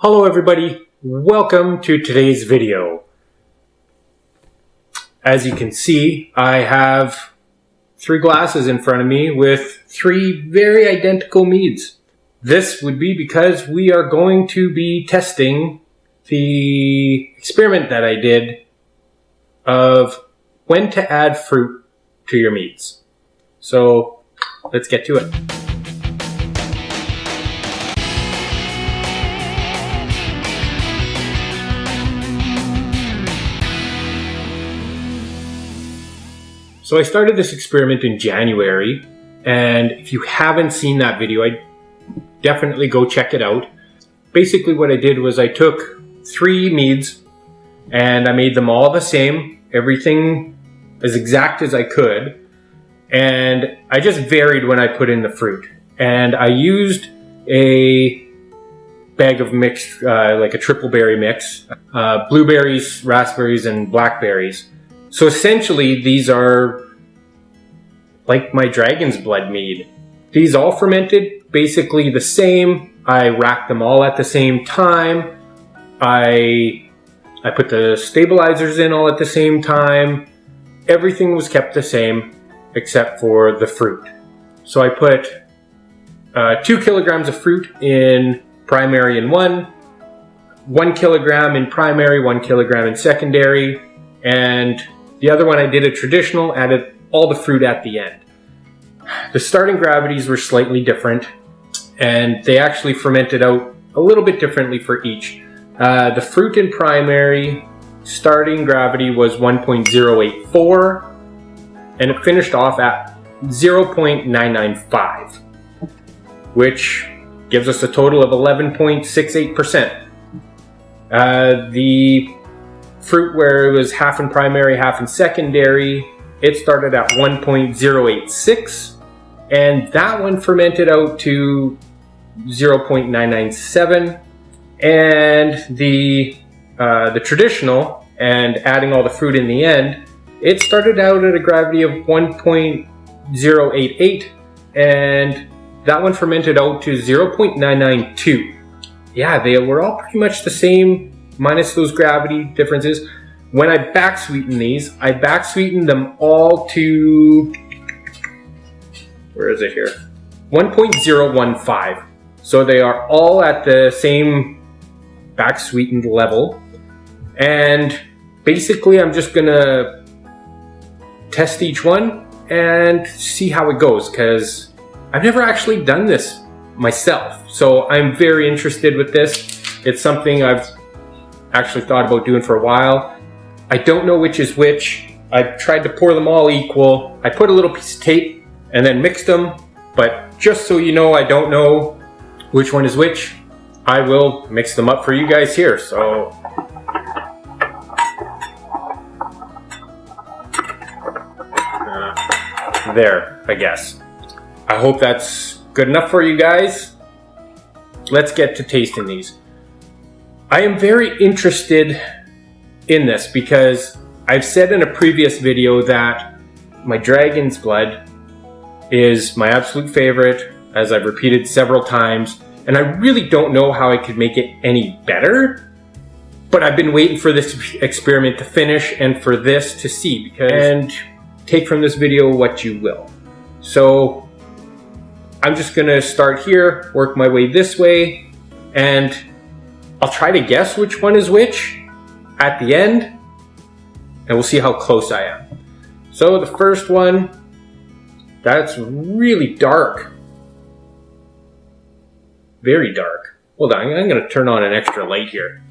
Hello everybody, welcome to today's video. As you can see, I have 3 glasses in front of me with 3 very identical meads. This would be because we are going to be testing the experiment that I did of when to add fruit to your meads. So let's get to it. So I started this experiment in January, and if you haven't seen that video, I'd definitely go check it out. Basically what I did was I took 3 meads and I made them all the same, everything as exact as I could, and I just varied when I put in the fruit. And I used a bag of mixed, like a triple berry mix, blueberries, raspberries, and blackberries. So essentially, these are like my dragon's blood mead. These all fermented basically the same. I racked them all at the same time. I put the stabilizers in all at the same time. Everything was kept the same except for the fruit. So I put 2 kilograms of fruit in primary in 1 kilogram in primary, 1 kilogram in secondary, and the other one I did a traditional, added all the fruit at the end. The starting gravities were slightly different, and they actually fermented out a little bit differently for each. The fruit in primary starting gravity was 1.084, and it finished off at 0.995, which gives us a total of 11.68%. The fruit where it was half in primary, half in secondary, it started at 1.086, and that one fermented out to 0.997. And the traditional, and adding all the fruit in the end, it started out at a gravity of 1.088, and that one fermented out to 0.992. Yeah, they were all pretty much the same, minus those gravity differences. When I back-sweeten these, I back-sweetened them all to, where is it here? 1.015. So they are all at the same back-sweetened level. And basically I'm just gonna test each one and see how it goes, because I've never actually done this myself. So I'm very interested with this. It's something I've actually thought about doing for a while. I don't know which is which. I've tried to pour them all equal. I put a little piece of tape and then mixed them, but just so you know, I don't know which one is which. I will mix them up for you guys here. So there, I guess. I hope that's good enough for you guys. Let's get to tasting these. I am very interested in this because I've said in a previous video that my dragon's blood is my absolute favorite, as I've repeated several times, and I really don't know how I could make it any better, but I've been waiting for this experiment to finish and for this to see, and take from this video what you will. So I'm just gonna start here, work my way this way, and I'll try to guess which one is which at the end, and we'll see how close I am. So the first one, that's really dark. Very dark. Hold on, I'm gonna turn on an extra light here.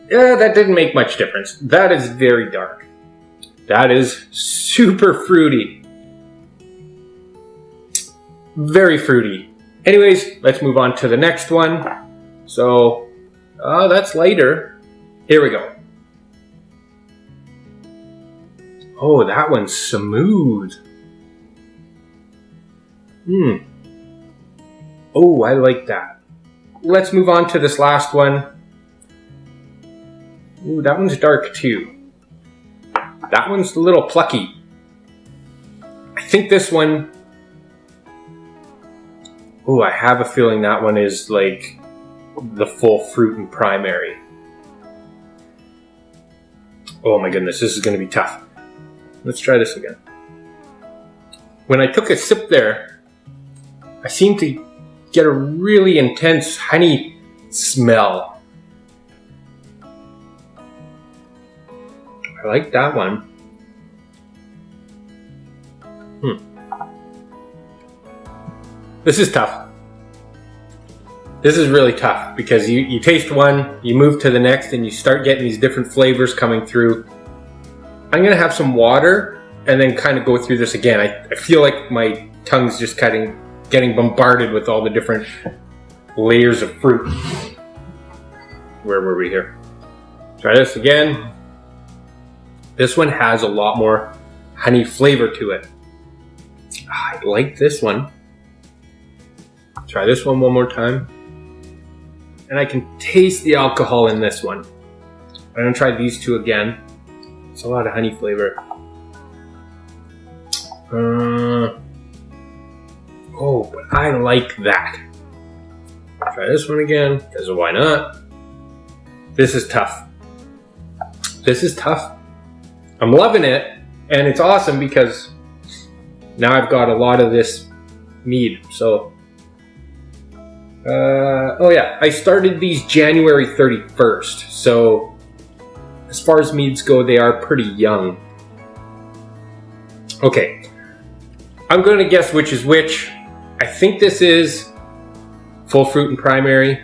Yeah, that didn't make much difference. That is very dark. That is super fruity. Very fruity. Anyways, let's move on to the next one. So, that's lighter. Here we go. Oh, that one's smooth. Oh, I like that. Let's move on to this last one. Ooh, that one's dark too. That one's a little plucky. I think this one... Oh, I have a feeling that one is like the full fruit and primary. Oh my goodness, this is going to be tough. Let's try this again. When I took a sip there, I seemed to get a really intense honey smell. I like that one. This is tough. This is really tough because you taste one, you move to the next, and you start getting these different flavors coming through. I'm gonna have some water and then kind of go through this again. I feel like my tongue's just getting bombarded with all the different layers of fruit. Where were we here? Try this again. This one has a lot more honey flavor to it. I like this one. Try this one more time. And I can taste the alcohol in this one. I'm gonna try these two again. It's a lot of honey flavor. Oh, but I like that. Try this one again, because why not? This is tough. This is tough. I'm loving it, and it's awesome because now I've got a lot of this mead. So, oh yeah, I started these January 31st. So, as far as meads go, they are pretty young. Okay, I'm going to guess which is which. I think this is full fruit and primary.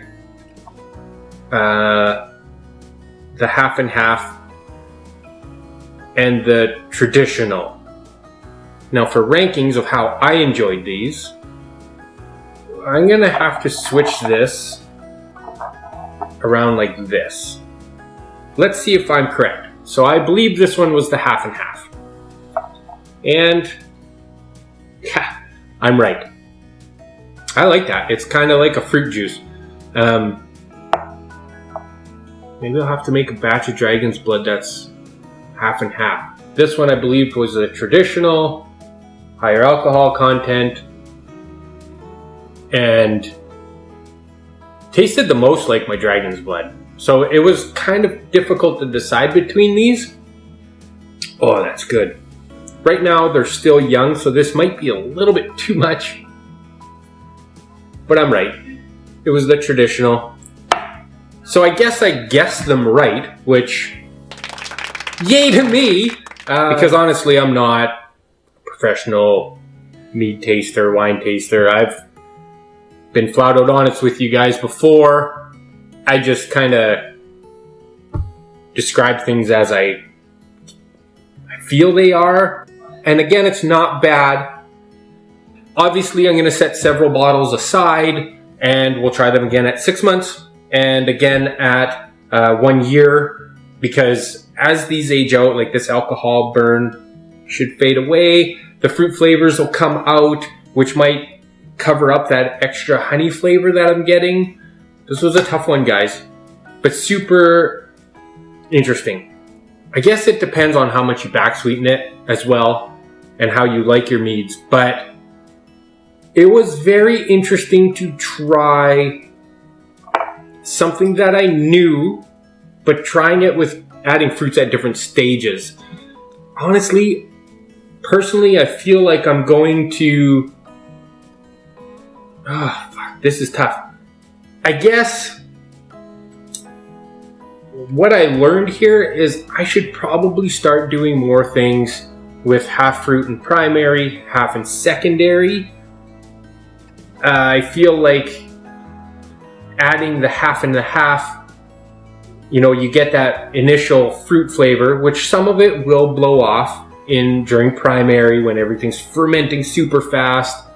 The half and half. And the traditional. Now for rankings of how I enjoyed these, I'm going to have to switch this around like this. Let's see if I'm correct. So I believe this one was the half and half. And yeah, I'm right. I like that. It's kind of like a fruit juice. Maybe I'll have to make a batch of Dragon's Blood that's half and half. This one I believe was a traditional, higher alcohol content, and tasted the most like my Dragon's Blood. So it was kind of difficult to decide between these. Oh, that's good. Right now they're still young, so this might be a little bit too much. But I'm right. It was the traditional. So I guess I guessed them right, which yay to me! Because honestly, I'm not a professional mead taster, wine taster. I've been flat out honest with you guys before. I just kind of describe things as I feel they are. And again, it's not bad. Obviously, I'm going to set several bottles aside, and we'll try them again at 6 months and again at 1 year, because as these age out, like this alcohol burn should fade away. The fruit flavors will come out, which might cover up that extra honey flavor that I'm getting. This was a tough one, guys, but super interesting. I guess it depends on how much you back-sweeten it as well and how you like your meads, but it was very interesting to try something that I knew, but trying it with adding fruits at different stages. Honestly, personally, I feel like I'm going to... this is tough. I guess what I learned here is I should probably start doing more things with half fruit and primary, half in secondary. I feel like adding the half and the half, you know, you get that initial fruit flavor, which some of it will blow off during primary when everything's fermenting super fast.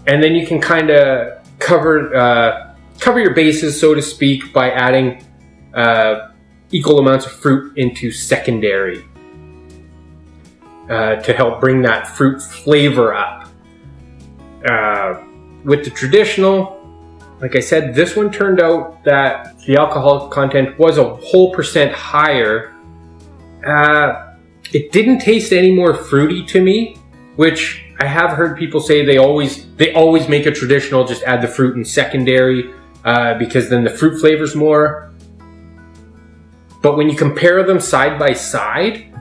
And then you can kind of cover your bases, so to speak, by adding equal amounts of fruit into secondary to help bring that fruit flavor up. With the traditional, like I said, this one turned out that the alcohol content was a whole % higher. It didn't taste any more fruity to me, which I have heard people say they always make a traditional, just add the fruit in secondary. because then the fruit flavors more. But when you compare them side by side,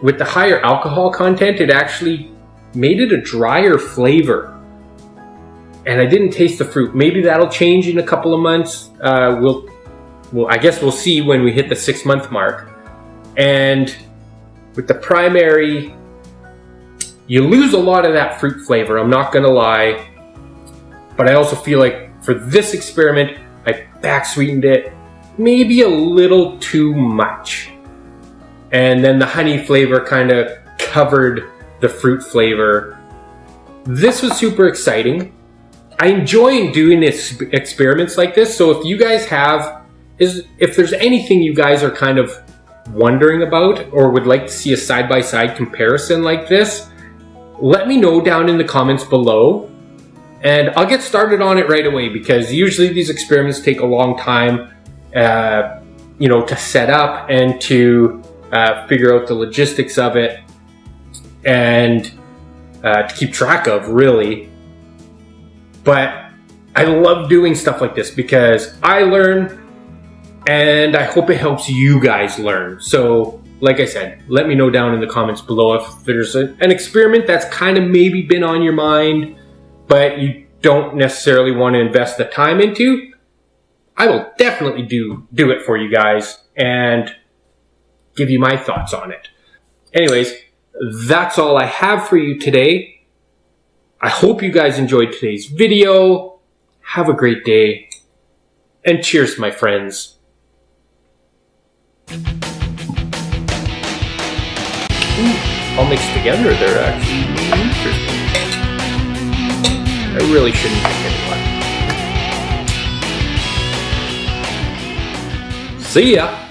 with the higher alcohol content, it actually made it a drier flavor. And I didn't taste the fruit. Maybe that'll change in a couple of months. I guess we'll see when we hit the 6-month mark. And with the primary, you lose a lot of that fruit flavor, I'm not gonna lie. But I also feel like for this experiment, I back-sweetened it maybe a little too much. And then the honey flavor kind of covered the fruit flavor. This was super exciting. I enjoy doing experiments like this. So if you guys if there's anything you guys are kind of wondering about or would like to see a side-by-side comparison like this, let me know down in the comments below. And I'll get started on it right away, because usually these experiments take a long time, to set up and to figure out the logistics of it and to keep track of, really. But I love doing stuff like this because I learn, and I hope it helps you guys learn. So, like I said, let me know down in the comments below if there's an experiment that's kind of maybe been on your mind, but you don't necessarily want to invest the time into. I will definitely do it for you guys and give you my thoughts on it. Anyways, that's all I have for you today. I hope you guys enjoyed today's video. Have a great day, and cheers, my friends. All mixed together there, actually. Interesting. I really shouldn't pick anyone. See ya!